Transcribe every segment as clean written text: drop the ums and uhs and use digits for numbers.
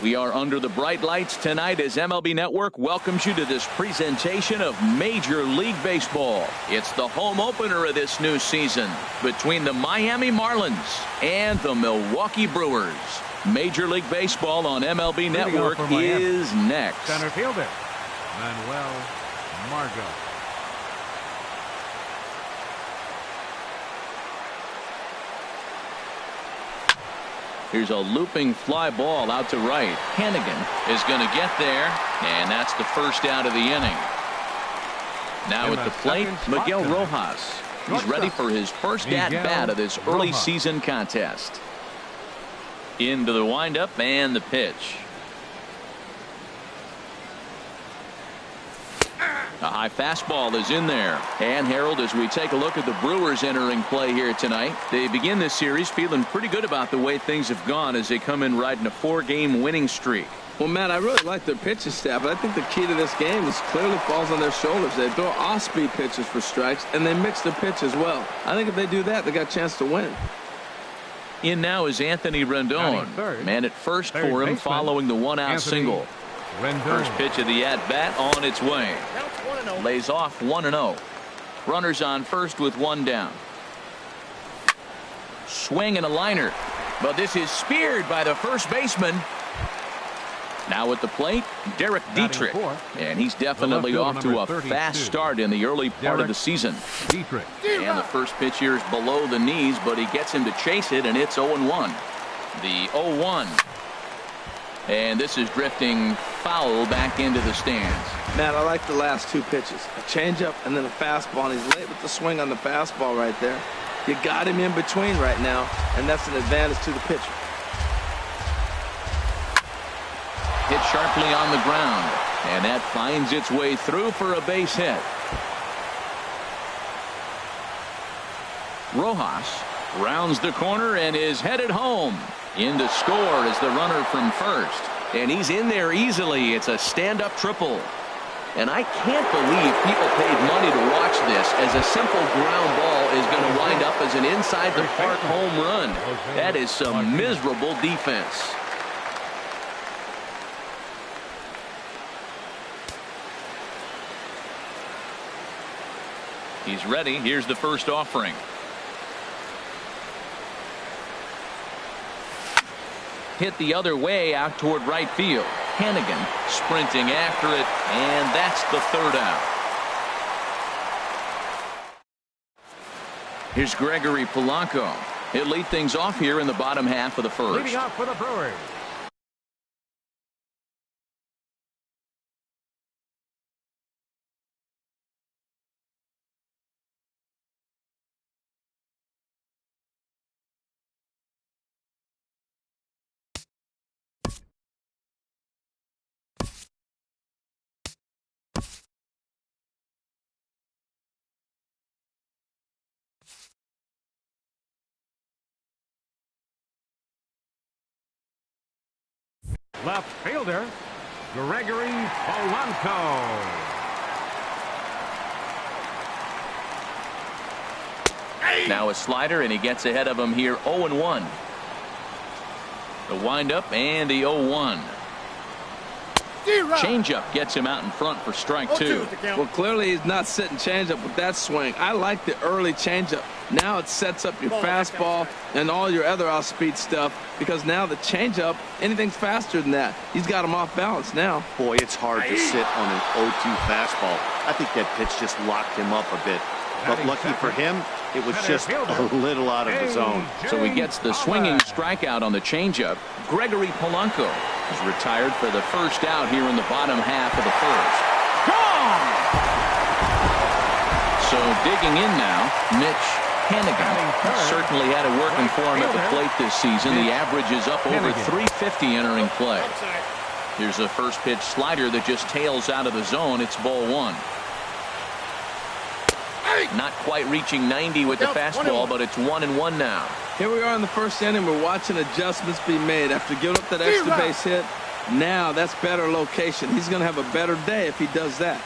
We are under the bright lights tonight as MLB Network welcomes you to this presentation of Major League Baseball. It's the home opener of this new season between the Miami Marlins and the Milwaukee Brewers. Major League Baseball on MLB Network is next. Center fielder, Manuel Margot. Here's a looping fly ball out to right. Hannigan is going to get there, and that's the first out of the inning. Now at the plate, Miguel Rojas. He's ready for his first at-bat of this early season contest. Into the windup and the pitch. A high fastball is in there. And Harold, as we take a look at the Brewers entering play here tonight, they begin this series feeling pretty good about the way things have gone as they come in riding a 4-game winning streak. Well, Matt, I really like their pitching staff, but I think the key to this game is clearly falls on their shoulders. They throw off-speed pitches for strikes, and they mix the pitch as well. I think if they do that, they got a chance to win. In now is Anthony Rendon. Man at first for him following the one-out single. First pitch of the at-bat on its way. Lays off 1-0. Runners on first with one down. Swing and a liner. But this is speared by the first baseman. Now at the plate, Derek Dietrich. And he's definitely off to a fast start in the early part of the season. And the first pitch here is below the knees, but he gets him to chase it, and it's 0-1. The 0-1. And this is drifting foul back into the stands. Matt, I like the last two pitches. A changeup and then a fastball, and he's late with the swing on the fastball right there. You got him in between right now, and that's an advantage to the pitcher. Hit sharply on the ground, and that finds its way through for a base hit. Rojas rounds the corner and is headed home. In to score is the runner from first. And he's in there easily. It's a stand-up triple. And I can't believe people paid money to watch this, as a simple ground ball is going to wind up as an inside-the-park home run. That is some miserable defense. He's ready. Here's the first offering. Hit the other way out toward right field. Hannigan sprinting after it, and that's the third out. Here's Gregory Polanco. He'll lead things off here in the bottom half of the first. Leading off for the Brewers, left fielder, Gregory Polanco. Now a slider, and he gets ahead of him here. 0-1. The windup and the 0-1. Changeup gets him out in front for strike two. Well, clearly he's not sitting changeup with that swing. I like the early changeup. Now it sets up your fastball and all your other off-speed stuff, because now the changeup, anything's faster than that. He's got him off balance now. Boy, it's hard to sit on an 0-2 fastball. I think that pitch just locked him up a bit. But lucky for him, it was just a little out of the zone. So he gets the swinging strikeout on the changeup. Gregory Polanco is retired for the first out here in the bottom half of the first. Gone! So digging in now, Mitch Hannigan. Certainly had it working for him at the plate this season. The average is up over 350 entering play. Here's a first pitch slider that just tails out of the zone. It's ball one. Not quite reaching 90 with the fastball, but it's 1-1 now. Here we are in the first inning. We're watching adjustments be made after giving up that extra base hit. Now that's better location. He's going to have a better day if he does that.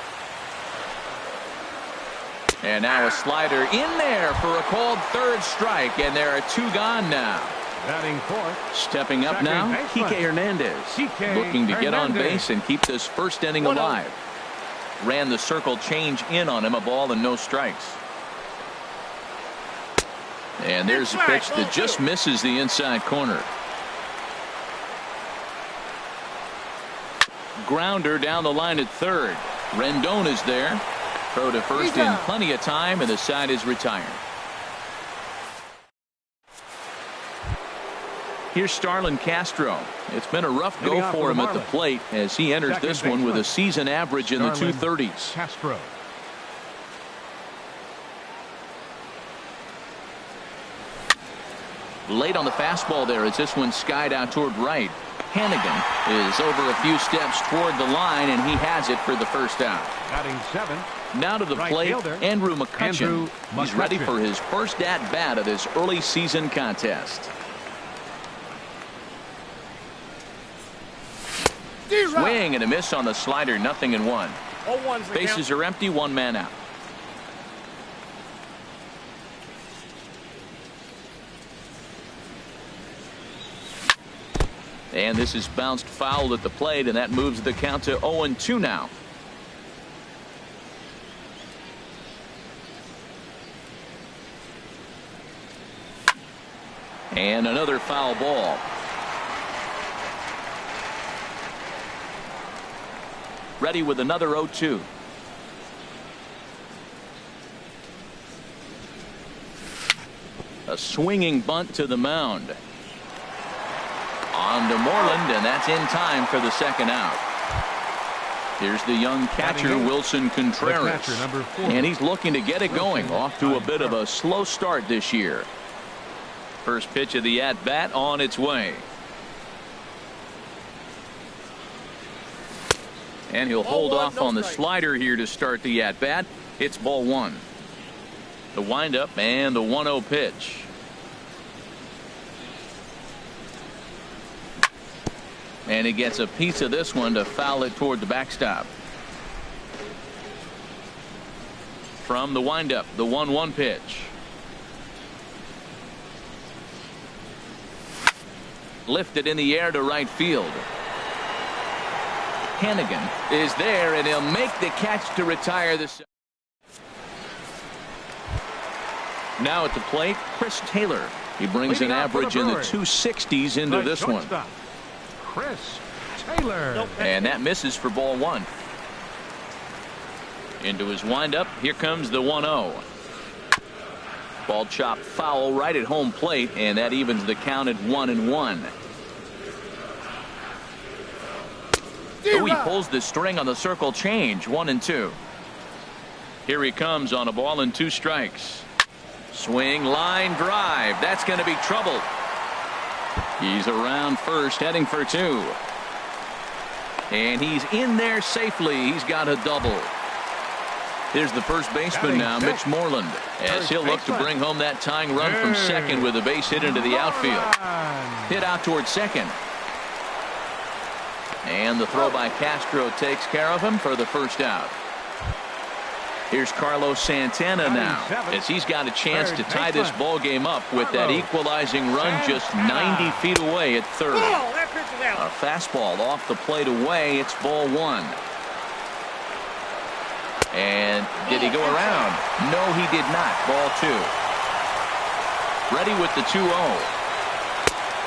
And now a slider in there for a called third strike, and there are 2 gone now. Batting fourth. Stepping up Second now, baseman. Kike Hernandez. Kike Looking to get on Hernandez. base and keep this first inning alive. Ran the circle change in on him, a ball and no strikes. And there's a pitch that just misses the inside corner. Grounder down the line at third. Rendon is there. Throw to first in plenty of time, and the side is retired. Here's Starlin Castro. It's been a rough go for him at the plate as he enters this one with a season average in the 230s. Castro. Late on the fastball there as this one skied out toward right. Hannigan is over a few steps toward the line, and he has it for the first out. Batting seven. Now to the Right plate, fielder, Andrew McCutchen. He's ready McCutchen. for his first at-bat of this early season contest. Swing and a miss on the slider, 0-1. Bases are empty, 1 man out. And this is bounced foul at the plate, and that moves the count to 0-2 now. And another foul ball. Ready with another 0-2. A swinging bunt to the mound. On to Moreland, and that's in time for the second out. Here's the young catcher, Wilson Contreras. Number 4. And he's looking to get it going. Off to a bit of a slow start this year. First pitch of the at-bat on its way. And he'll hold off on the slider here to start the at-bat. It's ball 1. The windup and the 1-0 pitch. And he gets a piece of this one to foul it toward the backstop. From the windup, the 1-1 pitch. Lifted in the air to right field. Hannigan is there, and he'll make the catch to retire this. Now at the plate, Chris Taylor. He brings an average in the 260s into this one. Chris Taylor. And that misses for ball 1. Into his windup. Here comes the 1-0. Ball chopped foul right at home plate, and that evens the count at 1-1. Oh, he pulls the string on the circle change. 1-2. Here he comes on a ball and 2 strikes. Swing, line drive. That's going to be trouble. He's around first, heading for 2. And he's in there safely. He's got a double. Here's the first baseman now, Mitch Moreland, as he'll look to bring home that tying run from second with a base hit into the outfield. Hit out towards second. And the throw by Castro takes care of him for the first out. Here's Carlos Santana now, as he's got a chance to tie this ball game up with that equalizing run just 90 feet away at third. A fastball off the plate away. It's ball 1. And did he go around? No, he did not. Ball 2. Ready with the 2-0.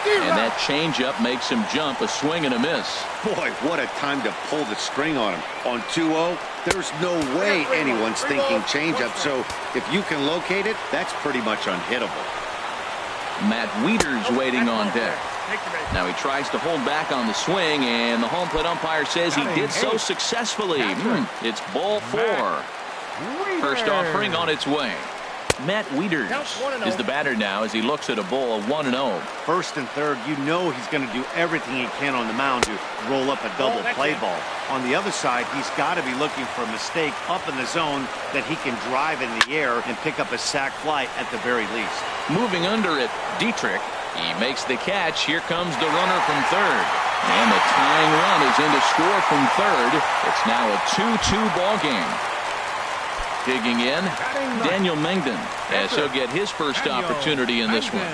And that changeup makes him jump. A swing and a miss. Boy, what a time to pull the string on him. On 2-0, there's no way anyone's thinking changeup. So if you can locate it, that's pretty much unhittable. Matt Wieters waiting on deck. Now he tries to hold back on the swing, and the home plate umpire says he did so successfully. It's ball 4. First offering on its way. Matt Wieters is the batter now as he looks at a ball 1-0. First and third, you know he's going to do everything he can on the mound to roll up a double play ball. On the other side, he's got to be looking for a mistake up in the zone that he can drive in the air and pick up a sac fly at the very least. Moving under it, Dietrich. He makes the catch. Here comes the runner from third. And the tying run is in to score from third. It's now a 2-2 ball game. Digging in, Daniel Mengden, as he'll get his first opportunity in this one.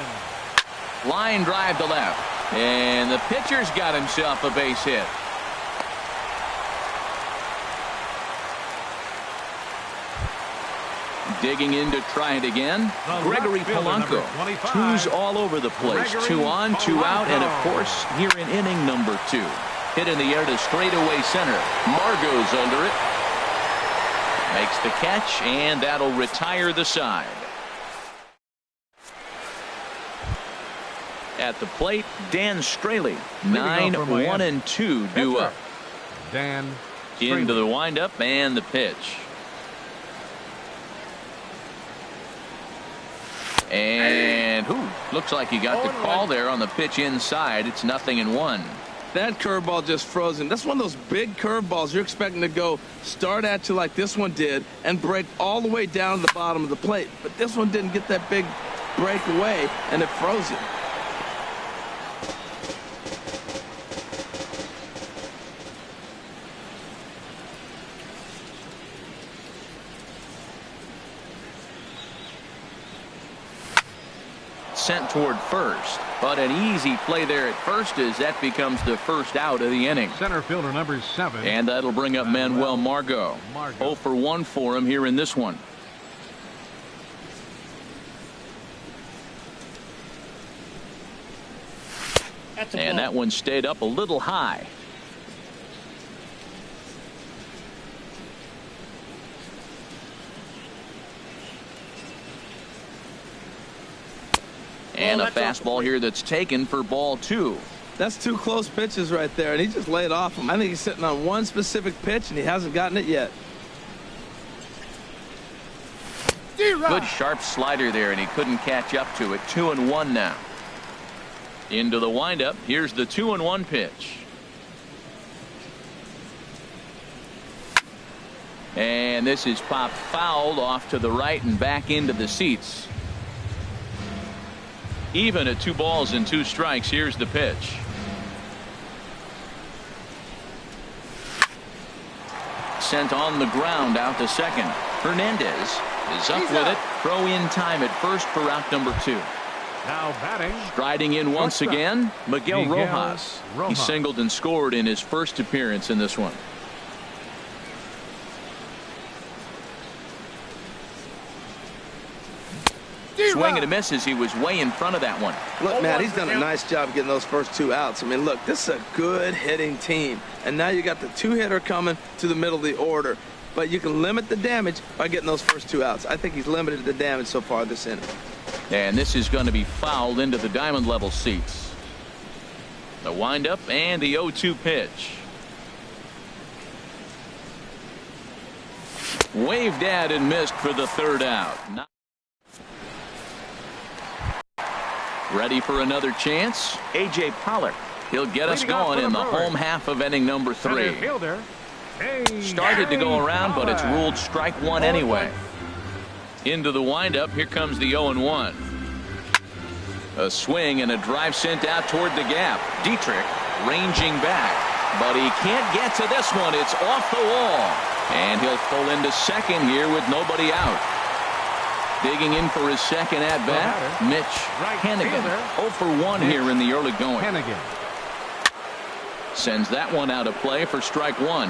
Line drive to left, and the pitcher's got himself a base hit. Digging in to try it again, Gregory Polanco. Twos all over the place. 2 on, 2 out, and of course, here in inning number 2. Hit in the air to straightaway center. Margot's under it. Makes the catch, and that'll retire the side. At the plate, Dan Straley. 9-1-2 due up. Dan Into the windup and the pitch. And looks like he got the call there on the pitch inside. It's 0-1. That curveball just froze him. That's one of those big curveballs you're expecting to go start at you like this one did and break all the way down to the bottom of the plate. But this one didn't get that big break away, and it froze him. Sent toward first, but an easy play there at first as that becomes the first out of the inning. Center fielder number 7. And that'll bring up Manuel Margot. 0 for 1 for him here in this one. And that one stayed up a little high. And a fastball here that's taken for ball 2. That's 2 close pitches right there, and he just laid off him. I think he's sitting on one specific pitch, and he hasn't gotten it yet. Good sharp slider there, and he couldn't catch up to it. 2-1 now. Into the windup. Here's the 2-1 pitch. And this is popped foul off to the right and back into the seats. Even at 2 balls and 2 strikes. Here's the pitch. Sent on the ground out to second. Hernandez is up with it. Throw in time at first for out number 2. Now batting. Striding in once again, Miguel Rojas. He singled and scored in his first appearance in this one. Swing and a miss as he was way in front of that one. Look, Matt, he's done a nice job getting those first 2 outs. I mean, look, this is a good hitting team. And now you got the 2-hitter coming to the middle of the order. But you can limit the damage by getting those first 2 outs. I think he's limited the damage so far this inning. And this is going to be fouled into the diamond level seats. The windup and the 0-2 pitch. Waved at and missed for the 3rd out. Ready for another chance. A.J. Pollard. He'll get us going in the home half of inning number 3. Started to go around, but it's ruled strike 1 anyway. Into the windup. Here comes the 0-1. A swing and a drive sent out toward the gap. Dietrich ranging back, but he can't get to this one. It's off the wall, and he'll pull into second here with nobody out. Digging in for his second at-bat, Mitch Hennigan. 0 for 1 here in the early going. Sends that one out of play for strike 1.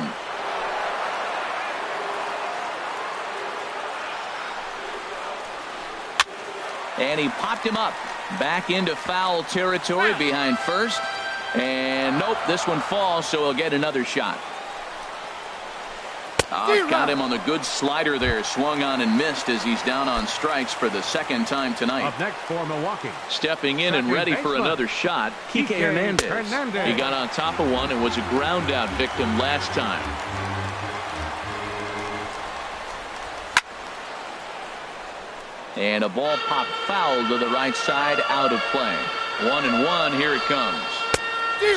And he popped him up. Back into foul territory behind first. And nope, this one falls, so he'll get another shot. Got him on the good slider there. Swung on and missed as he's down on strikes for the 2nd time tonight. Up next for Milwaukee. Stepping in and ready for another shot, Kike Hernandez. He got on top of one and was a ground out victim last time. And a ball popped foul to the right side, out of play. 1-1, here it comes.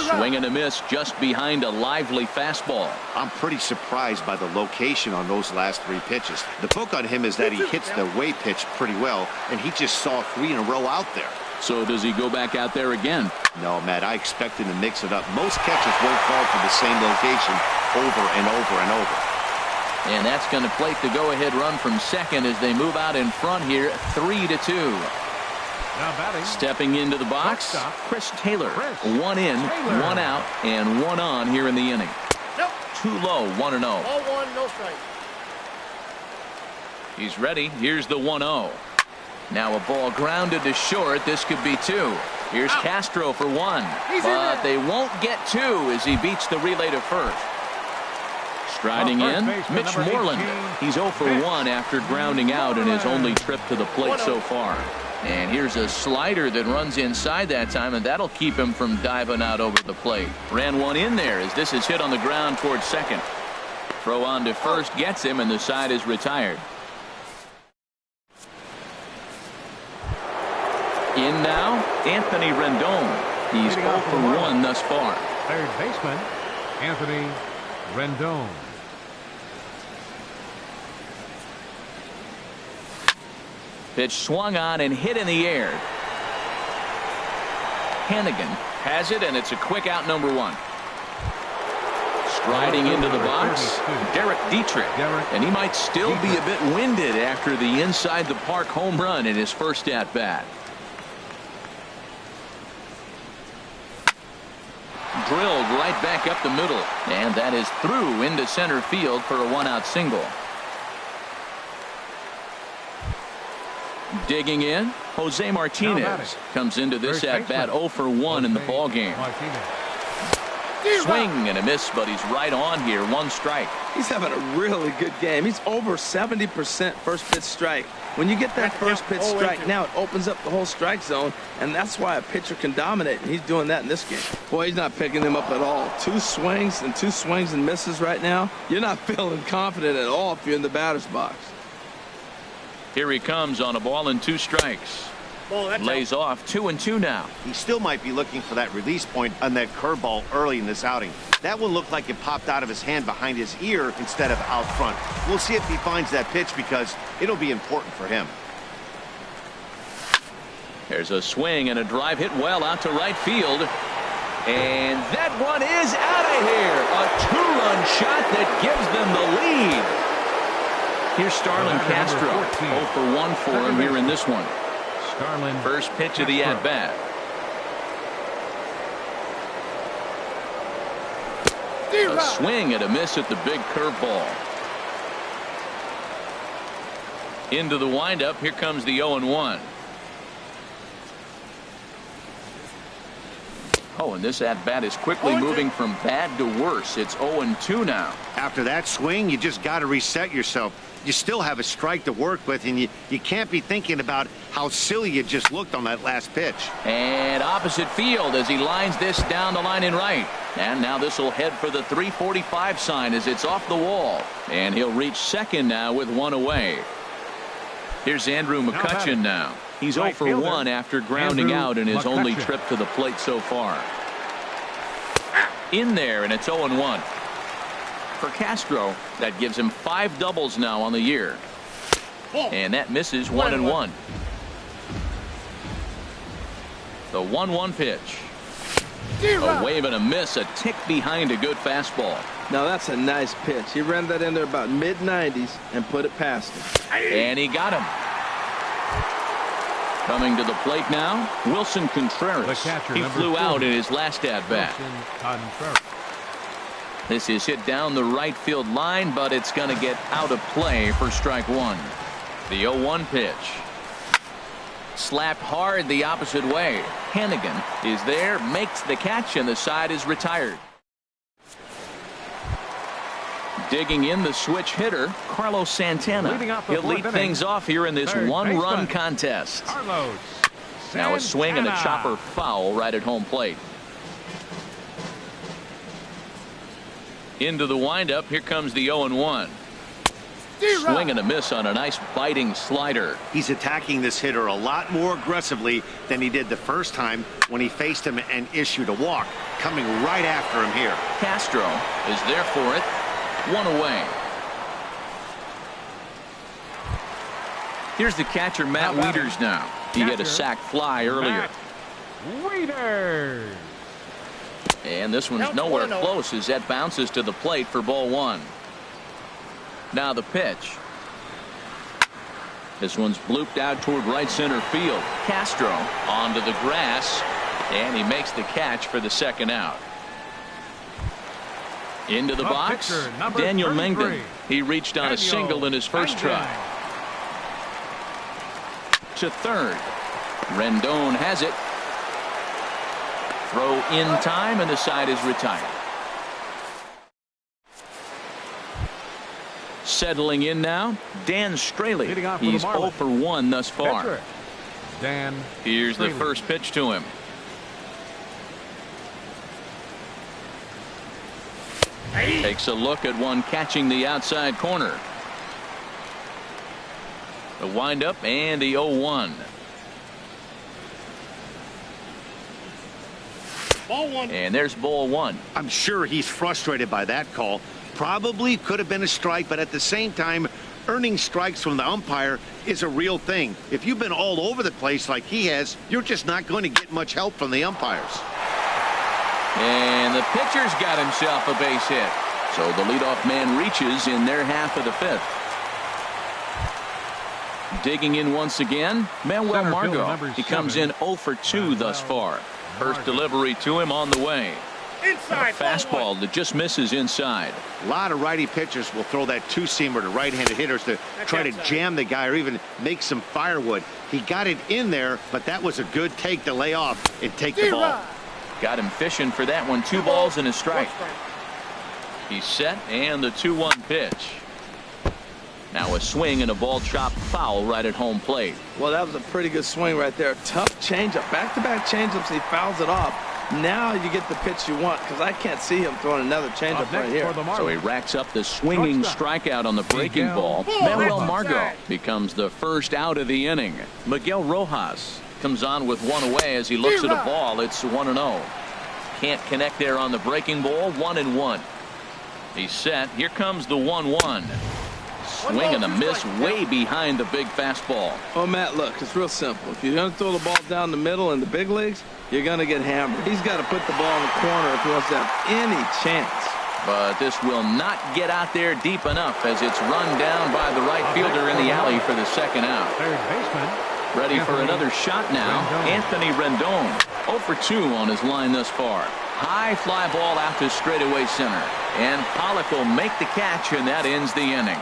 Swing and a miss just behind a lively fastball. I'm pretty surprised by the location on those last 3 pitches. The book on him is that he hits the way pitch pretty well, and he just saw 3 in a row out there. So does he go back out there again? No, Matt, I expect him to mix it up. Most catchers won't fall to the same location over and over and over. And that's going to plate the go-ahead run from second as they move out in front here, 3-2. Now batting. Stepping into the box, Chris Taylor. One in, one out, and one on here in the inning. Nope. Too low, 1-0. Ball one, no strike. He's ready. Here's the 1-0. Now a ball grounded to short. This could be two. Here's Castro for one. But they won't get two as he beats the relay to first. Striding in, Mitch Moreland. He's 0 for 1 after grounding out in his only trip to the plate so far. And here's a slider that runs inside that time, and that'll keep him from diving out over the plate. Ran one in there as this is hit on the ground towards second. Throw on to first gets him, and the side is retired. In now, Anthony Rendon. He's 0 for 1 thus far. Third baseman, Anthony Rendon. Pitch swung on and hit in the air. Hannigan has it, and it's a quick out, number 1. Striding into the box, Derek Dietrich. And he might still be a bit winded after the inside the park home run in his first at bat. Drilled right back up the middle, and that is through into center field for a 1-out single. Digging in, Jose Martinez comes into this at bat 0 for 1 in the ball game. Swing and a miss, but he's right on here, 1 strike. He's having a really good game. He's over 70% first pitch strike. When you get that first pitch strike, now it opens up the whole strike zone, and that's why a pitcher can dominate, and he's doing that in this game. Boy, he's not picking them up at all. 2 swings and misses right now. You're not feeling confident at all if you're in the batter's box. Here he comes on a ball and 2 strikes. Lays off 2-2 now. He still might be looking for that release point on that curveball early in this outing. That one looked like it popped out of his hand behind his ear instead of out front. We'll see if he finds that pitch because it'll be important for him. There's a swing and a drive hit well out to right field. And that one is out of here. A 2-run shot that gives them the lead. Here's Starlin Castro. 0 for 1 for him here in this one. First pitch of the at-bat. A swing and a miss at the big curveball. Into the windup. Here comes the 0-1. Oh, and this at-bat is quickly moving from bad to worse. It's 0-2 now. After that swing, you just got to reset yourself. You still have a strike to work with, and you can't be thinking about how silly you just looked on that last pitch. And opposite field as he lines this down the line in right. And now this will head for the 345 sign as it's off the wall. And he'll reach second now with 1 away. Here's Andrew McCutchen now. He's 0 for 1 after grounding out in his only trip to the plate so far. In there, and it's 0-1. For Castro, that gives him 5 doubles now on the year. And that misses 1-1. The 1-1 pitch. A wave and a miss, a tick behind a good fastball. Now that's a nice pitch. He ran that in there about mid-90s and put it past him. And he got him. Coming to the plate now, Wilson Contreras. He flew out in his last at-bat. This is hit down the right field line, but it's going to get out of play for strike 1. The 0-1 pitch. Slapped hard the opposite way. Hannigan is there, makes the catch, and the side is retired. Digging in the switch hitter, Carlos Santana. He'll lead things off here in this 1-run contest. Now a swing and a chopper foul right at home plate. Into the windup. Here comes the 0-1. Swing and a miss on a nice biting slider. He's attacking this hitter a lot more aggressively than he did the first time when he faced him and issued a walk. Coming right after him here. Castro is there for it. 1 away. Here's the catcher, Matt Wieters now. He had a sac fly earlier. Wieters. And this one's nowhere close as that bounces to the plate for ball 1. Now the pitch. This one's blooped out toward right center field. Castro onto the grass, and he makes the catch for the second out. Into the box, Daniel Mengden. He reached on a single in his first try. To third. Rendon has it. Throw in time, and the side is retired. Settling in now, Dan Straley. He's 0 for 1 thus far. Here's the first pitch to him. Takes a look at one catching the outside corner. The windup and the 0-1. Ball one. And there's ball one. I'm sure he's frustrated by that call. Probably could have been a strike, but at the same time, earning strikes from the umpire is a real thing. If you've been all over the place like he has, you're just not going to get much help from the umpires. And the pitcher's got himself a base hit. So the leadoff man reaches in their half of the fifth. Digging in once again, Manuel Margot. He comes in 0 for 2 thus far. First delivery to him on the way. Inside, a fastball that just misses inside. A lot of righty pitchers will throw that two-seamer to right-handed hitters to try to jam the guy or even make some firewood. He got it in there, but that was a good take to lay off and take the ball. Got him fishing for that one. 2 balls and a strike. He's set, and the 2-1 pitch. Now a swing and a ball chopped foul right at home plate. Well, that was a pretty good swing right there. Tough changeup. Back-to-back changeups. He fouls it off. Now you get the pitch you want, because I can't see him throwing another changeup right here. So he racks up the swinging strikeout on the breaking ball. Manuel Margot becomes the first out of the inning. Miguel Rojas comes on with one away as he looks at a ball. It's 1-0. Can't connect there on the breaking ball. 1-1. He's set. Here comes the 1-1. Swing and a miss way behind the big fastball. Oh, Matt, look, it's real simple. If you're going to throw the ball down the middle in the big leagues, you're going to get hammered. He's got to put the ball in the corner if he wants to have any chance. But this will not get out there deep enough as it's run down by the right fielder in the alley for the second out. Ready for another shot now. Anthony Rendon. 0 for 2 on his line thus far. High fly ball out to straightaway center. And Pollock will make the catch, and that ends the inning.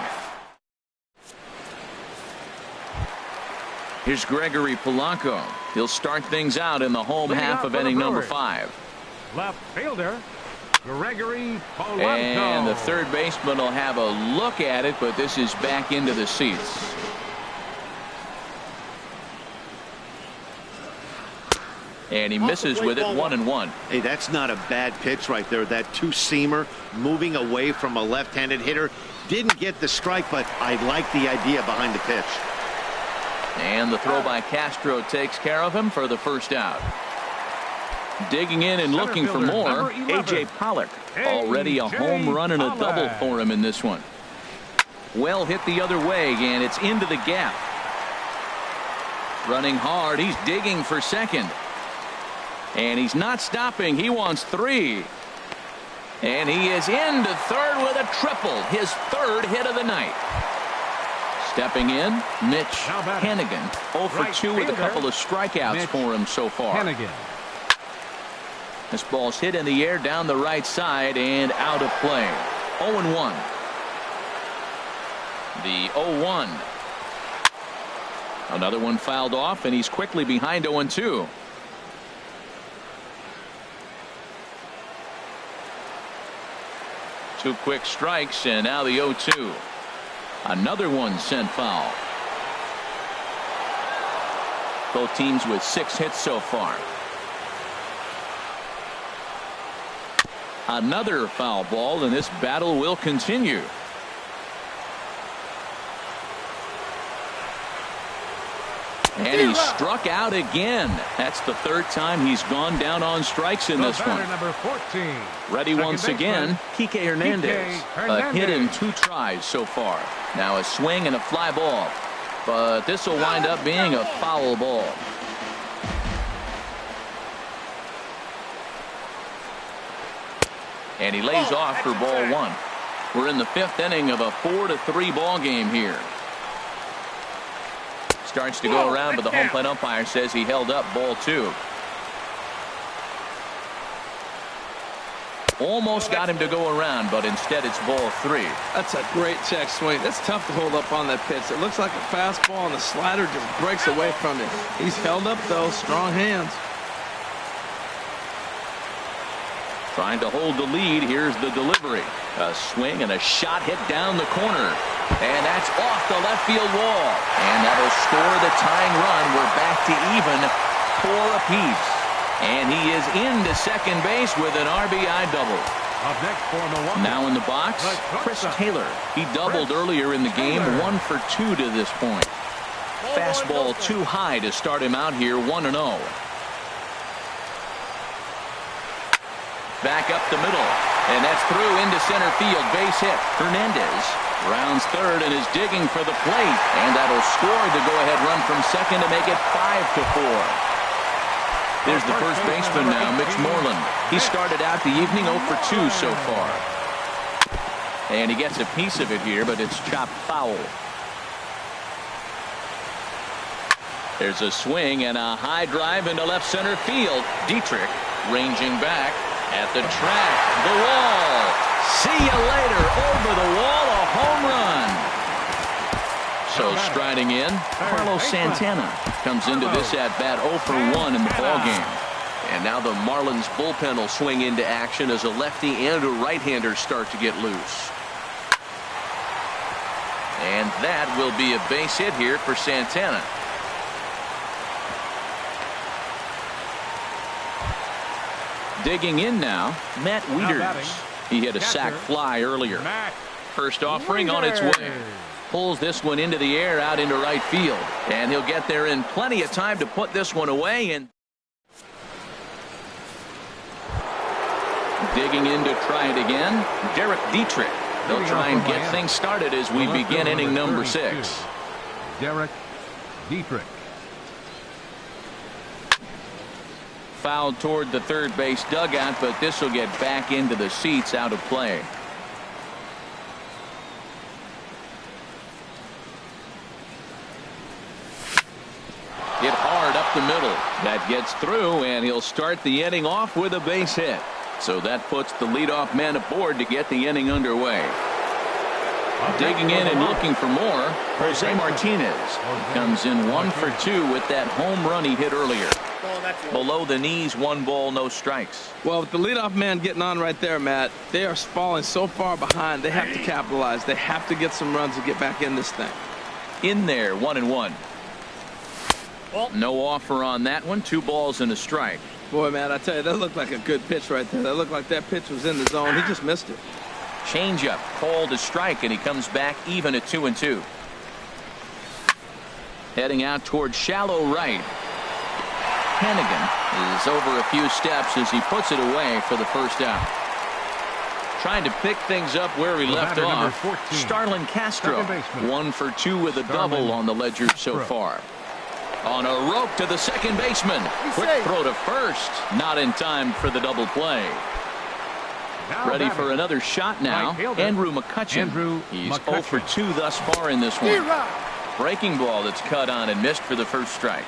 Here's Gregory Polanco. He'll start things out in the home half of inning number 5. Left fielder, Gregory Polanco. And the third baseman will have a look at it, but this is back into the seats. And he misses with it. 1-1. Hey, that's not a bad pitch right there. That two-seamer moving away from a left-handed hitter. Didn't get the strike, but I like the idea behind the pitch. And the throw by Castro takes care of him for the first out. Digging in and looking for more, A.J. Pollock. Already a home run and a double for him in this one. Well hit the other way, and it's into the gap. Running hard, he's digging for second. And he's not stopping. He wants 3. And he is into third with a triple. His third hit of the night. Stepping in, Mitch Hennigan. 0 for 2 with a couple of strikeouts for him so far. This ball's hit in the air down the right side and out of play. 0-1. The 0-1. Another one fouled off, and he's quickly behind 0-2. Two quick strikes, and now the 0-2. Another one sent foul. Both teams with 6 hits so far. Another foul ball, and this battle will continue. And he struck out again. That's the third time he's gone down on strikes in this one. Number 14. Ready once again, Kike Hernandez. A hit in 2 tries so far. Now a swing and a fly ball. But this will wind up being a foul ball. And he lays off for ball 1. We're in the 5th inning of a 4-3 ball game here. Starts to go around, but the home plate umpire says he held up ball 2. Almost got him to go around, but instead it's ball 3. That's a great check swing. That's tough to hold up on that pitch. It looks like a fastball, and the slider just breaks away from it. He's held up, though. Strong hands. Trying to hold the lead. Here's the delivery. A swing and a shot hit down the corner. And that's off the left field wall. And that'll score the tying run. We're back to even 4 apiece. And he is into second base with an RBI double. Up next for Milwaukee. Now in the box, Chris Taylor. He doubled earlier in the game, 1 for 2 to this point. Fastball too high to start him out here, 1-0. Back up the middle, and that's through into center field. Base hit. Hernandez rounds third and is digging for the plate, and that'll score the go-ahead run from second to make it 5-4. There's the first baseman now, Mitch Moreland. He started out the evening 0 for 2 so far. And he gets a piece of it here, but it's chopped foul. There's a swing and a high drive into left center field. Dietrich ranging back at the track. The wall. See you later. Over the wall, a home run. So striding in, Carlos Santana comes into this at-bat 0 for 1 in the ballgame. And now the Marlins bullpen will swing into action as a lefty and a right-hander start to get loose. And that will be a base hit here for Santana. Digging in now, Matt Wieters. He hit a sac fly earlier. First offering on its way. Pulls this one into the air out into right field. And he'll get there in plenty of time to put this one away. And digging in to try it again, Derek Dietrich. They'll try and get things started as we begin inning number 6. Derek Dietrich. Fouled toward the third base dugout, but this will get back into the seats out of play. Hit hard up the middle. That gets through, and he'll start the inning off with a base hit. So that puts the leadoff man aboard to get the inning underway. Digging in and looking for more, Jose Martinez. He comes in 1 for 2 with that home run he hit earlier. Below the knees, 1 ball, no strikes. Well, with the leadoff man getting on right there, Matt, they are falling so far behind. They have to capitalize. They have to get some runs to get back in this thing. In there, 1-1. No offer on that one. 2 balls and a strike. Boy, man, I tell you, that looked like a good pitch right there. That looked like that pitch was in the zone. He just missed it. Changeup called a strike, and he comes back even at 2-2. Heading out toward shallow right. Hannigan is over a few steps as he puts it away for the first out. Trying to pick things up where he left off. Starlin Castro, 1 for 2 with a double on the ledger so far. On a rope to the second baseman. Quick throw to first. Not in time for the double play. Ready for another shot now. Andrew McCutchen. He's 0 for 2 thus far in this one. Breaking ball that's cut on and missed for the first strike.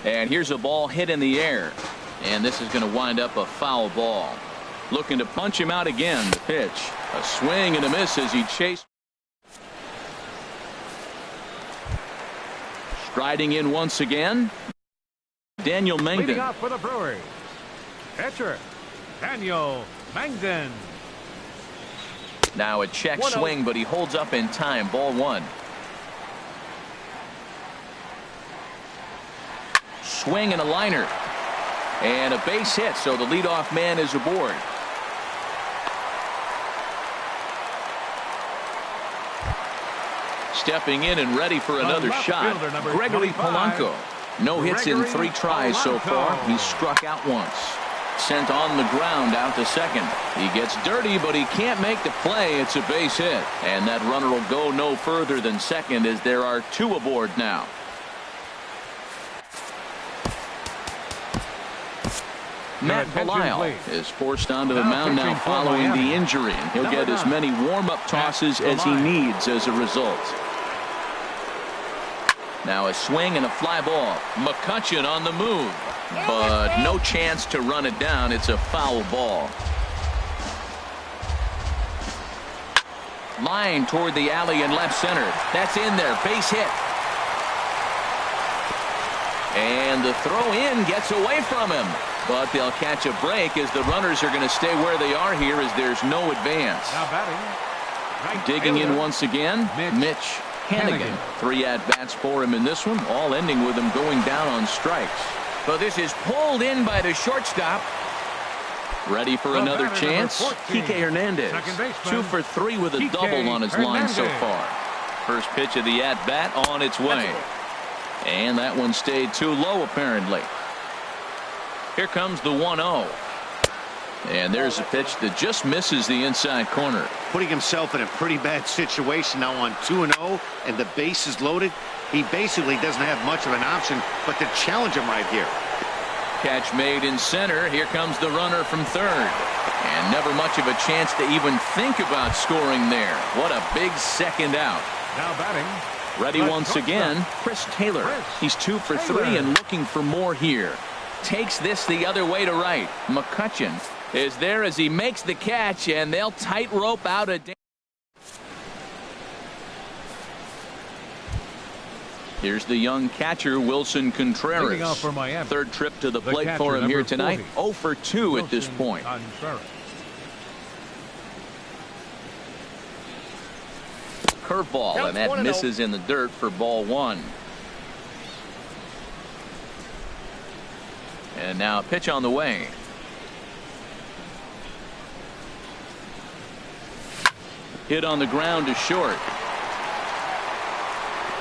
And here's a ball hit in the air. And this is going to wind up a foul ball. Looking to punch him out again. The pitch. A swing and a miss as he chased. Striding in once again, Daniel Mangden. Leading off for the Brewers, pitcher Daniel Mangden. Now a check swing, but he holds up in time. Ball 1. Swing and a liner. And a base hit, so the leadoff man is aboard. Stepping in and ready for another shot, Gregory Polanco. No hits in 3 tries so far. He's struck out once. Sent on the ground out to second. He gets dirty, but he can't make the play. It's a base hit. And that runner will go no further than second as there are 2 aboard now. Matt Belisle is forced onto the mound now following the injury, and he'll get as many warm-up tosses as he needs as a result. Now a swing and a fly ball. McCutchen on the move, but no chance to run it down. It's a foul ball. Line toward the alley in left center. That's in there. Base hit. And the throw in gets away from him. But they'll catch a break as the runners are going to stay where they are here as there's no advance. Now batting. Right Digging fielder. in once again, Mitch Hannigan. 3 at-bats for him in this one, all ending with him going down on strikes. But this is pulled in by the shortstop. Ready for another batter, chance. number 14, Kike Hernandez, second baseman, 2 for 3 with a Kike double on his line so Hernandez. far. First pitch of the at-bat on its way. And that one stayed too low, apparently. Here comes the 1-0. And there's a pitch that just misses the inside corner. Putting himself in a pretty bad situation now on 2-0, and the base is loaded. He basically doesn't have much of an option but to challenge him right here. Catch made in center. Here comes the runner from third. And never much of a chance to even think about scoring there. What a big second out. Now batting. Ready once again, Chris Taylor. He's 2 for 3 and looking for more here. Takes this the other way to right. McCutchen is there as he makes the catch, and they'll tightrope out a. Here's the young catcher, Wilson Contreras. Off for Miami. Third trip to the The plate for catcher, him here number tonight. 40. 0 for 2 at this Wilson point. Contreras. Curveball, and that misses in the dirt for ball 1. And now a pitch on the way. Hit on the ground to short.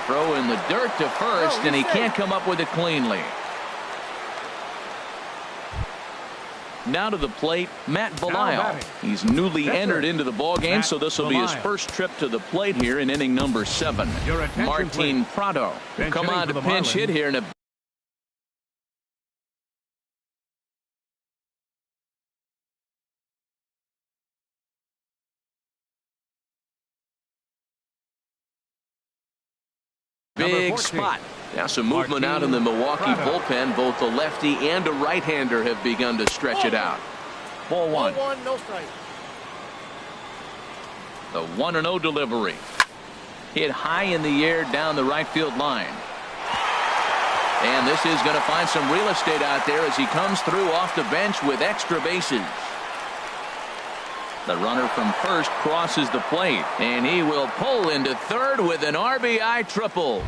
Throw in the dirt to first, and he can't come up with it cleanly. Now to the plate, Matt Belisle. He's newly entered into the ballgame, so this will be his first trip to the plate here in inning number 7. Martin Prado will come on to pinch hit here in a big spot. Now some movement out in the Milwaukee bullpen. Both the lefty and a right-hander have begun to stretch it out. Ball 1. No strike. The 1-0 delivery. Hit high in the air down the right field line. And this is going to find some real estate out there as he comes through off the bench with extra bases. The runner from first crosses the plate, and he will pull into third with an RBI triple.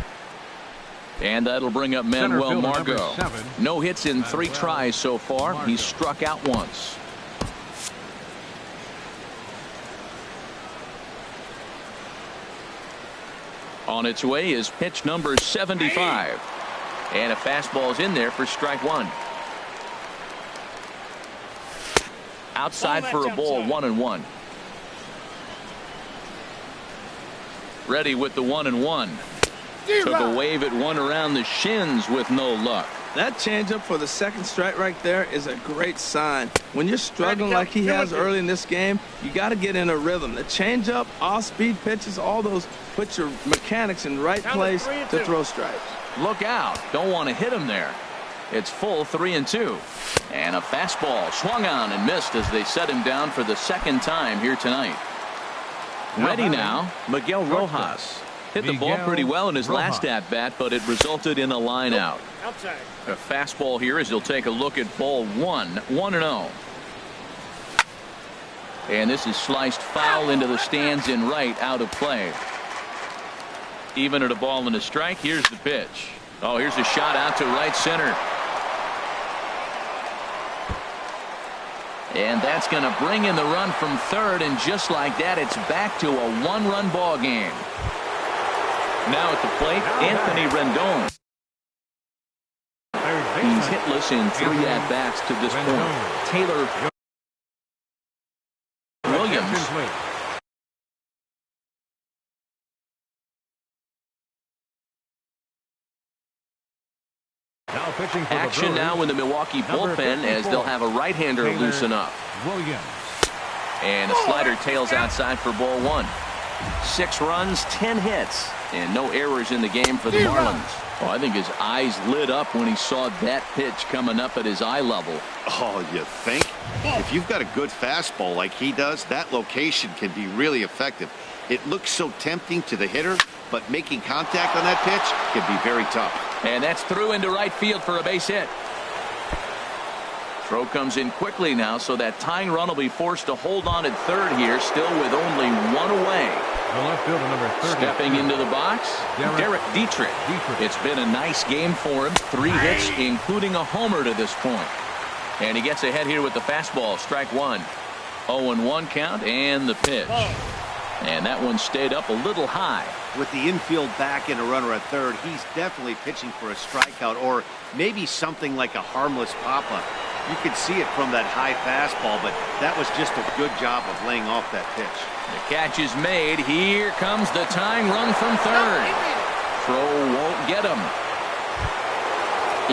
And that'll bring up Manuel Margot. No hits in 3 tries so far. He's struck out once. On its way is pitch number 75. And a fastball's in there for strike 1. Outside for a ball, 1-1. Ready with the 1-1. Took a wave at one around the shins with no luck. That changeup for the second strike right there is a great sign. When you're struggling like he has early in this game, you got to get in a rhythm. The changeup, off-speed pitches, all those put your mechanics in the right place to throw strikes. Look out. Don't want to hit him there. It's full 3-2. And a fastball swung on and missed as they set him down for the second time here tonight. Ready now, Miguel Rojas. Hit the ball pretty well in his last at-bat, but it resulted in a line out. Outside. A fastball here as he'll take a look at ball 1, 1-0. And this is sliced foul into the stands in right, out of play. Even at a ball and a strike, here's the pitch. Oh, here's a shot out to right center. And that's going to bring in the run from third, and just like that, it's back to a 1-run ball game. Now at the plate, Anthony Rendon. He's hitless in 3 at-bats to this point. Taylor Williams. pitching for Action the now in the Milwaukee bullpen as they'll have a right-hander loosen up. Williams. And the slider tails outside for ball one. 6 runs, 10 hits, and no errors in the game for the Marlins. Oh, I think his eyes lit up when he saw that pitch coming up at his eye level. Oh, you think? If you've got a good fastball like he does, that location can be really effective. It looks so tempting to the hitter, but making contact on that pitch can be very tough. And that's through into right field for a base hit. Throw comes in quickly now, so that tying run will be forced to hold on at third here, still with only one away. The left fielder, number 30. Stepping into the box, Derek Dietrich. It's been a nice game for him. 3 hits, including a homer to this point. And he gets ahead here with the fastball. Strike one. 0-1 count, and the pitch. And that one stayed up a little high. With the infield back and a runner at third, he's definitely pitching for a strikeout or maybe something like a harmless pop-up. You could see it from that high fastball, but that was just a good job of laying off that pitch. The catch is made. Here comes the tying run from third. Throw won't get him.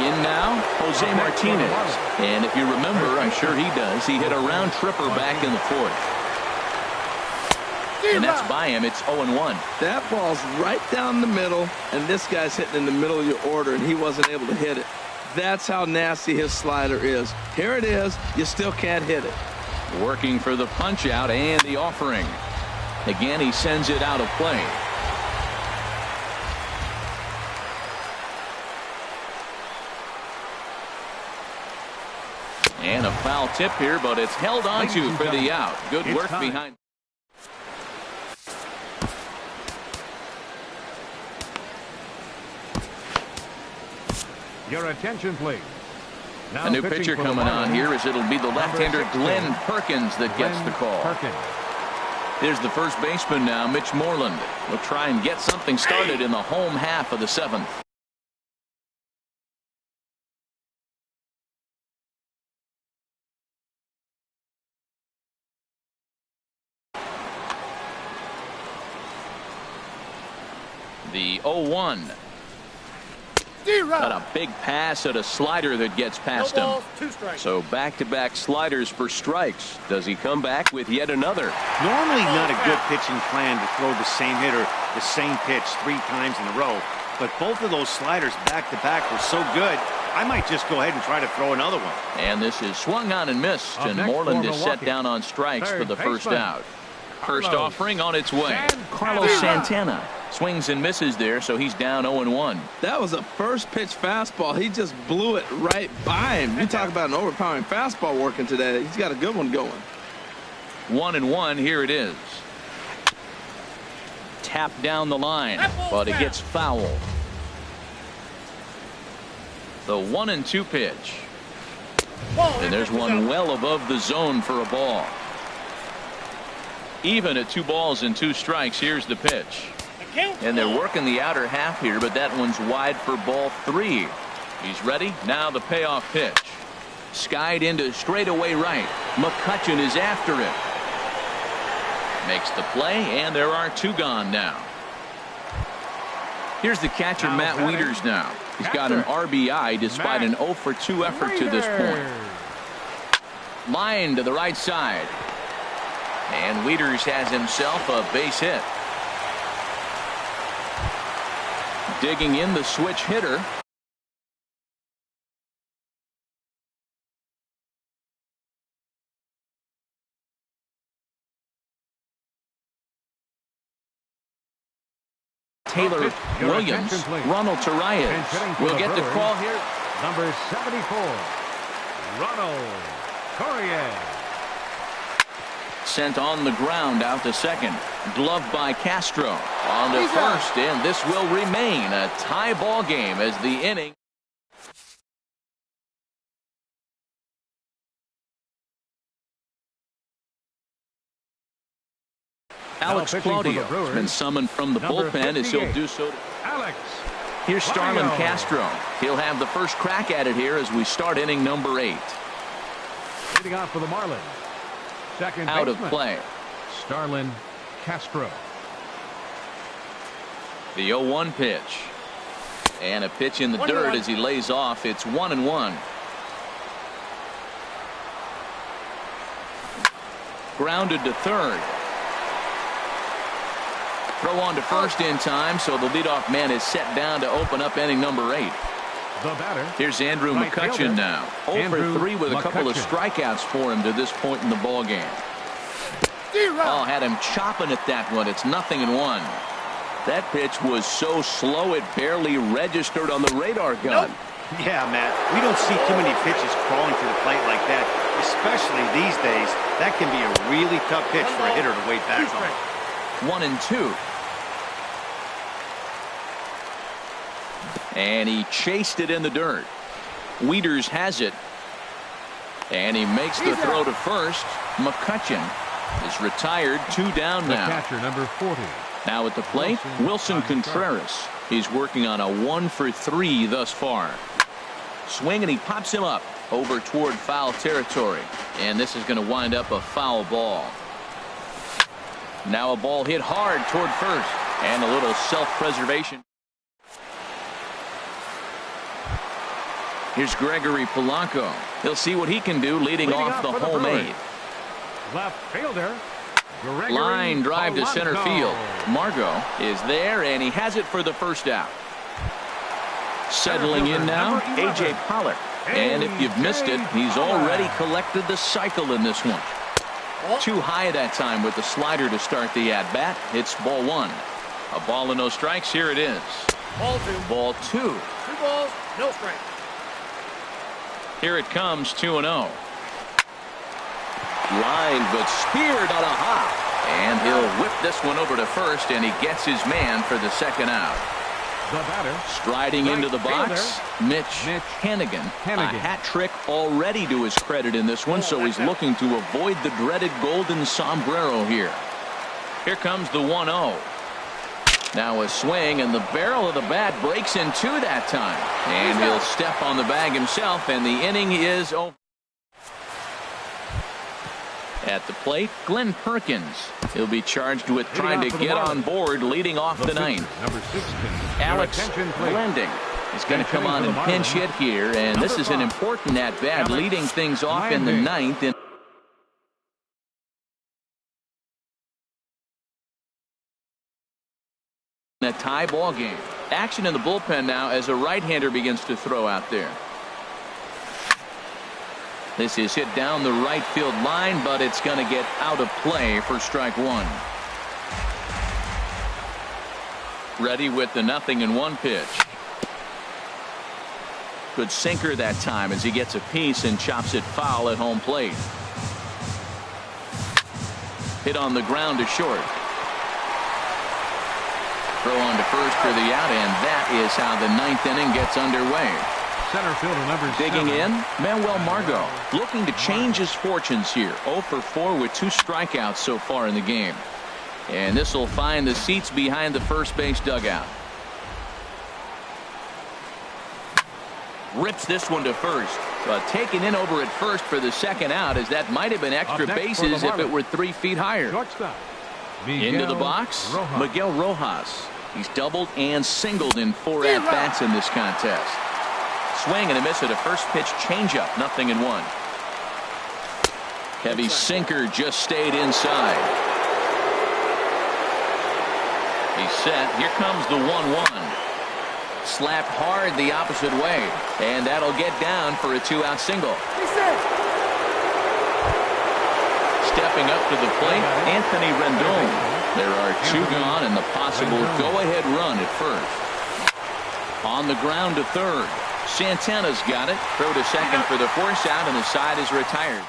In now, Jose Martinez. And if you remember, I'm sure he does, he hit a round tripper back in the fourth. And that's by him. It's 0-1. That ball's right down the middle, and this guy's hitting in the middle of your order, and he wasn't able to hit it. That's how nasty his slider is. Here it is. You still can't hit it. Working for the punch out and the offering. Again, he sends it out of play. And a foul tip here, but it's held on to for the out. Good work behind. Your attention, please. Now a new pitcher coming on here as it'll be the left-hander Glenn Perkins that gets the call. Here's the first baseman now, Mitch Moreland. He'll try and get something started in the home half of the 7th. The 0-1. Got a big pass at a slider that gets past him. So back-to-back sliders for strikes. Does he come back with yet another? Normally not a good pitching plan to throw the same hitter the same pitch 3 times in a row. But both of those sliders back-to-back were so good, I might just go ahead and try to throw another one. And this is swung on and missed. And Moreland is set down on strikes for the first out. First offering on its way. Carlos Santana swings and misses there, so he's down 0-1. That was a first pitch fastball. He just blew it right by him. You talk about an overpowering fastball working today. He's got a good one going. 1-1. Here it is. Tapped down the line, but it gets fouled. The 1-2 pitch. And there's one well above the zone for a ball. Even at 2 balls and 2 strikes. Here's the pitch. And they're working the outer half here, but that one's wide for ball 3. He's ready. Now the payoff pitch. Skied into straightaway right. McCutchen is after it. Makes the play, and there are 2 gone now. Here's the catcher, Matt Wieters now. He's got an RBI despite an 0-for-2 effort to this point. Line to the right side. And Wieters has himself a base hit. Digging in the switch hitter. Taylor Williams. Ronald Torreyes will get the call here. Number 74, Ronald Torreyes. Sent on the ground out to second. Gloved by Castro. On to first, and this will remain a tie ball game as the inning. Alex Claudio has been summoned from the bullpen as he'll do so. Here's Starlin Castro. He'll have the first crack at it here as we start inning number 8. Leading off for the Marlins. Second out baseman, of play. Starlin Castro. The 0-1 pitch. And a pitch in the dirt as he lays off. It's 1-1. Grounded to third. Throw on to first in time, so the leadoff man is set down to open up inning number 8. The batter. Here's Andrew McCutchen now. 0 for 3 with a couple of strikeouts for him to this point in the ball game. Oh, had him chopping at that one. It's 0-1. That pitch was so slow it barely registered on the radar gun. Yeah, Matt, we don't see too many pitches crawling to the plate like that, especially these days. That can be a really tough pitch for a hitter to wait back on. 1-2. And he chased it in the dirt. Wieters has it. And he makes the throw to first. McCutchen is retired. 2 down now. The catcher, number 40. Now at the plate, Wilson Contreras. He's working on a 1 for 3 thus far. Swing, and he pops him up over toward foul territory. And this is going to wind up a foul ball. Now a ball hit hard toward first. And a little self-preservation. Here's Gregory Polanco. He'll see what he can do leading off the home 8. Left fielder. Gregory Line drive to Polanco. center field. Margot is there, and he has it for the first out. Settling in now, A.J. Pollock. And if you've missed it, he's already collected the cycle in this one. Too high that time with the slider to start the at-bat. It's ball 1. A ball and no strikes. Here it is. Ball 2. 2 balls, no strikes. Here it comes, 2-0. Line, but speared on a hop. And he'll whip this one over to first, and he gets his man for the second out. The batter. Striding into the box, Mitch Hannigan. A hat trick already to his credit in this one, so he's looking to avoid the dreaded golden sombrero here. Here comes the 1-0. Now a swing, and the barrel of the bat breaks in 2 that time. And he'll step on the bag himself, and the inning is over. At the plate, Glenn Perkins. He'll be charged with trying to get on board leading off the 9th. Number 16. Alex Blending is going to come on and pinch hit here, and this is an important at-bat leading things off in the 9th. And a tie ball game. Action in the bullpen now as a right-hander begins to throw out there. This is hit down the right field line, but it's going to get out of play for strike 1. Ready with the 0-1 pitch. Good sinker that time as he gets a piece and chops it foul at home plate. Hit on the ground to short. Throw on to first for the out, and that is how the 9th inning gets underway. Center fielder number 7. Digging in, Manuel Margot looking to change his fortunes here. 0 for 4 with 2 strikeouts so far in the game. And this will find the seats behind the first base dugout. Rips this one to first. But taken in over at first for the second out, as that might have been extra bases if it were 3 feet higher. Shortstop. Into the box, Miguel Rojas. He's doubled and singled in 4 at-bats in this contest. Swing and a miss at a first pitch changeup, 0-1. Heavy sinker just stayed inside. He's set. Here comes the 1-1. Slapped hard the opposite way, and that'll get down for a 2-out single. Stepping up to the plate, Anthony Rendon. There are 2 gone and the possible go-ahead run at first. On the ground to third. Santana's got it. Throw to second for the force out, and the side is retired.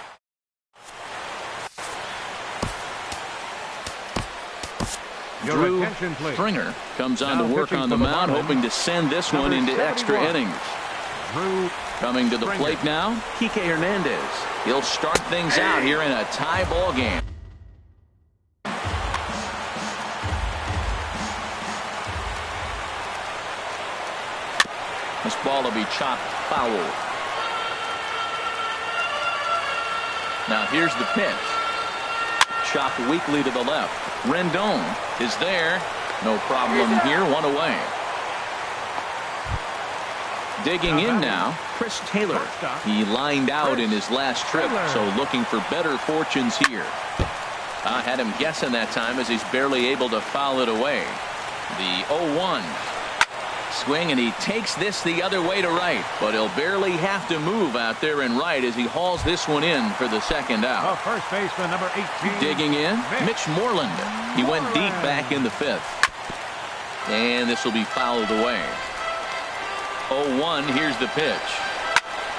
Drew Stringer comes on to work on the mound, hoping to send this one into extra innings. Coming to the plate now, Kike Hernandez. He'll start things out here in a tie ball game. This ball will be chopped foul. Now here's the pitch. Chopped weakly to the left. Rendon is there. No problem here. 1 away. Digging in now, Chris Taylor. He lined out in his last trip, so looking for better fortunes here. I had him guessing that time as he's barely able to foul it away. The 0-1. Swing, and he takes this the other way to right, but he'll barely have to move out there in right as he hauls this one in for the second out. First baseman, number 18. Digging in, Mitch Moreland. He went deep back in the fifth. And this will be fouled away. 0-1, here's the pitch.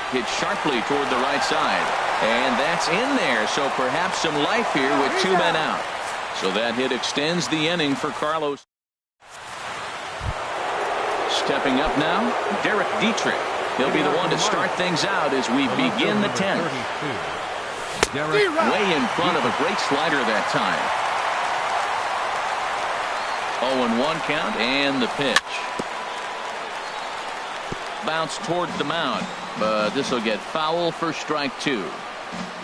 Hit sharply toward the right side. And that's in there, so perhaps some life here with two men out. So that hit extends the inning for Carlos. Stepping up now, Derek Dietrich. He'll be the one to start things out as we begin the 10th. Way in front of a great slider that time. 0-1 count and the pitch. Bounce towards the mound, but this will get foul for strike two.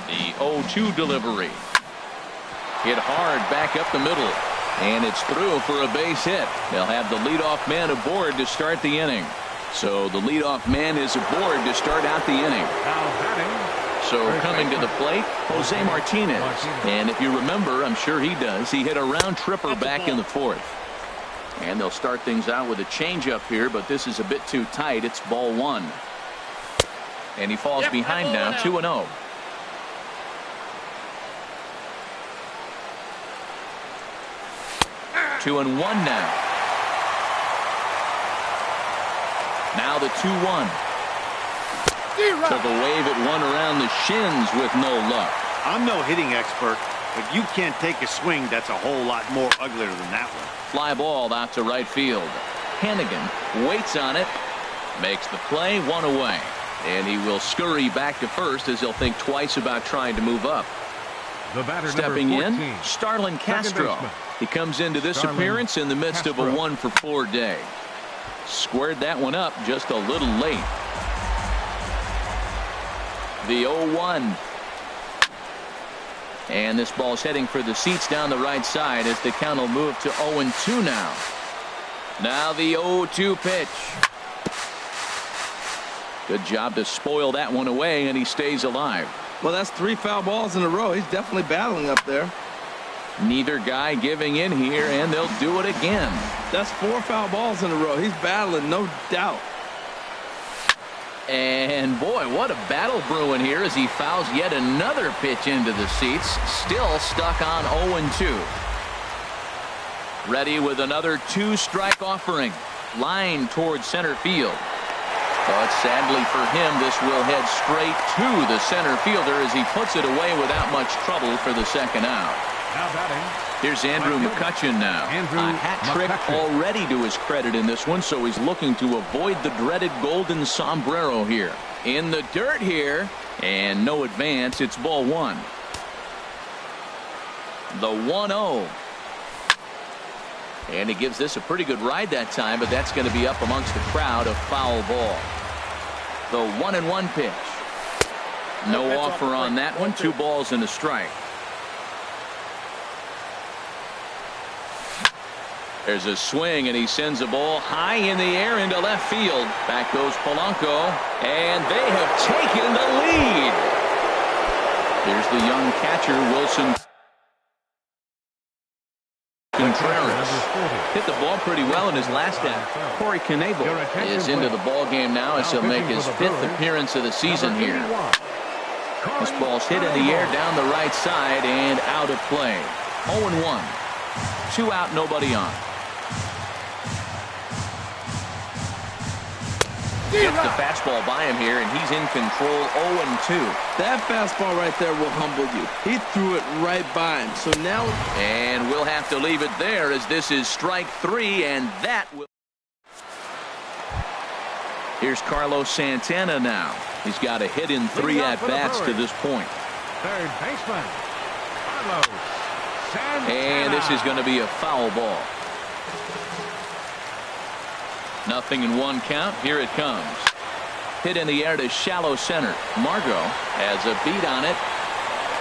The 0-2 delivery. Hit hard back up the middle. And it's through for a base hit. They'll have the leadoff man aboard to start the inning. So the leadoff man is aboard to start out the inning. So coming to the plate, Jose Martinez. And if you remember, I'm sure he does, he hit a round tripper back in the fourth. And they'll start things out with a changeup here, but this is a bit too tight. It's ball one. And he falls behind now, 2-0. 2-1 now. Now the 2-1. Took a wave at one around the shins with no luck. I'm no hitting expert, but you can't take a swing that's a whole lot more uglier than that one. Fly ball out to right field. Hannigan waits on it, makes the play, one away. And he will scurry back to first as he'll think twice about trying to move up. Stepping in, Starlin Castro. He comes into this appearance in the midst of a 1-for-4 day. Squared that one up just a little late. The 0-1. And this ball's heading for the seats down the right side as the count will move to 0-2 now. Now the 0-2 pitch. Good job to spoil that one away, and he stays alive. Well, that's 3 foul balls in a row. He's definitely battling up there. Neither guy giving in here, and they'll do it again. That's 4 foul balls in a row. He's battling, no doubt. And boy, what a battle brewing here as he fouls yet another pitch into the seats. Still stuck on 0-2. Ready with another 2-strike offering. Line towards center field. But sadly for him, this will head straight to the center fielder as he puts it away without much trouble for the second out. Now batting. Here's Andrew McCutchen now. A hat trick already to his credit in this one, so he's looking to avoid the dreaded golden sombrero here. In the dirt here, and no advance. It's ball one. The 1-0. And he gives this a pretty good ride that time, but that's going to be up amongst the crowd. A foul ball. The 1-1 pitch. No offer on that one. 2 balls and a strike. There's a swing, and he sends a ball high in the air into left field. Back goes Polanco, and they have taken the lead. Here's the young catcher, Wilson Contreras. Hit the ball pretty well in his last at. Corey Knebel is into the ball game now as he'll make his 5th appearance of the season here. This ball's hit in the air down the right side and out of play. 0-1. 2 out, nobody on. Gets the fastball by him here, and he's in control. 0-2. That fastball right there will humble you. He threw it right by him. So now. And we'll have to leave it there as this is strike 3, and that will. Here's Carlos Santana now. He's got a hit in 3 at-bats to this point. Third baseman, Carlos Santana. And this is going to be a foul ball. 0-1 count. Here it comes. Hit in the air to shallow center. Margot has a beat on it,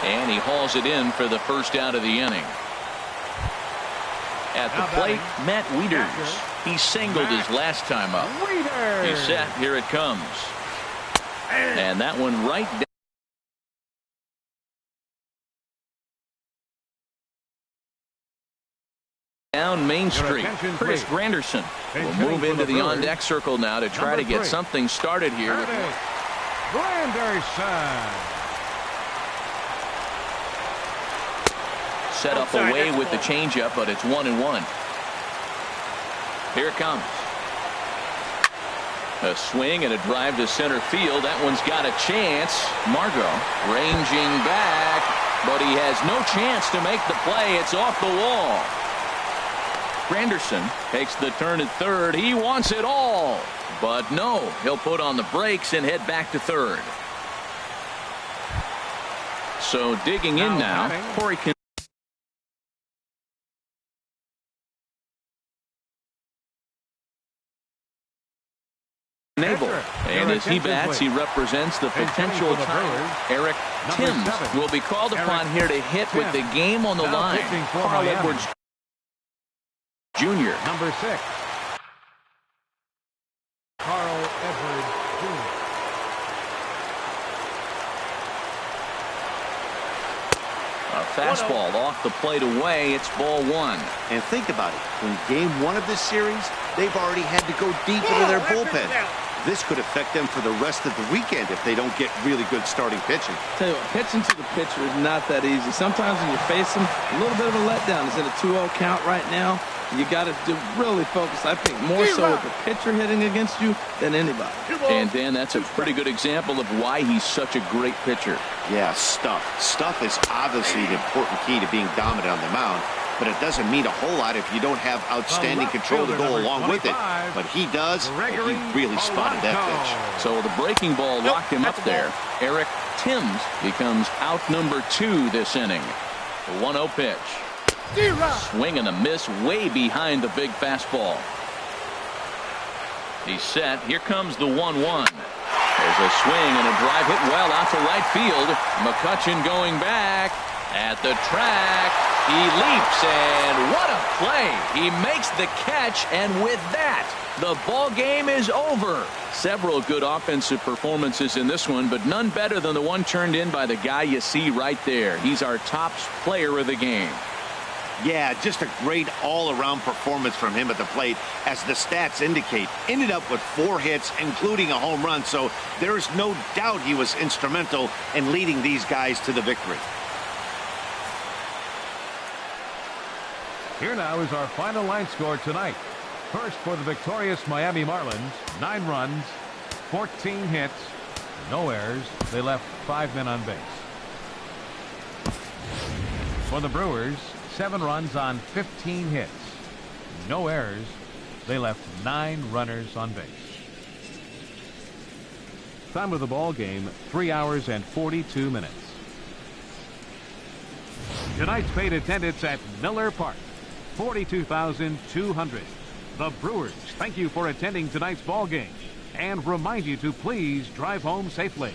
and he hauls it in for the first out of the inning. At the plate, Matt Wieters. He singled his last time up. He's set. Here it comes. And that one right down Main Street. Chris Granderson will move into the on-deck circle now to try to get something started here. Set up away with the changeup, but it's 1-1. Here it comes. A swing and a drive to center field. That one's got a chance. Margot ranging back, but he has no chance to make the play. It's off the wall. Granderson takes the turn at third. He wants it all, but no, he'll put on the brakes and head back to third. So digging in now, Corey can. And as he bats, he represents the potential time. Eric Timms will be called upon here to hit with the game on the line. Carl Edwards Jr. Number 6. Carl Edwards Jr. A fastball off the plate away. It's ball 1. And think about it. In game 1 of this series, they've already had to go deep into their bullpen. This could affect them for the rest of the weekend if they don't get really good starting pitching. Tell you what, pitching to the pitcher is not that easy. Sometimes when you face them, a little bit of a letdown. It's in a 2-0 count right now. You got to really focus, I think, more so with the pitcher hitting against you than anybody. And Dan, that's a pretty good example of why he's such a great pitcher. Yeah, stuff. Stuff is obviously the important key to being dominant on the mound. But it doesn't mean a whole lot if you don't have outstanding control to go along with it. But he does, and he really spotted that pitch. So the breaking ball locked him up there. Eric Timms becomes out number 2 this inning. The 1-0 pitch. Swing and a miss way behind the big fastball. He's set. Here comes the 1-1. There's a swing and a drive hit well out to right field. McCutchen going back at the track. He leaps, and what a play. He makes the catch, and with that, the ball game is over. Several good offensive performances in this one, but none better than the one turned in by the guy you see right there. He's our top player of the game. Yeah, just a great all-around performance from him at the plate, as the stats indicate. Ended up with 4 hits, including a home run, so there's no doubt he was instrumental in leading these guys to the victory. Here now is our final line score tonight. First for the victorious Miami Marlins, 9 runs, 14 hits, no errors. They left 5 men on base. For the Brewers, 7 runs on 15 hits, no errors. They left 9 runners on base. Time of the ball game, 3 hours and 42 minutes. Tonight's paid attendance at Miller Park, 42,200. The Brewers thank you for attending tonight's ball game and remind you to please drive home safely.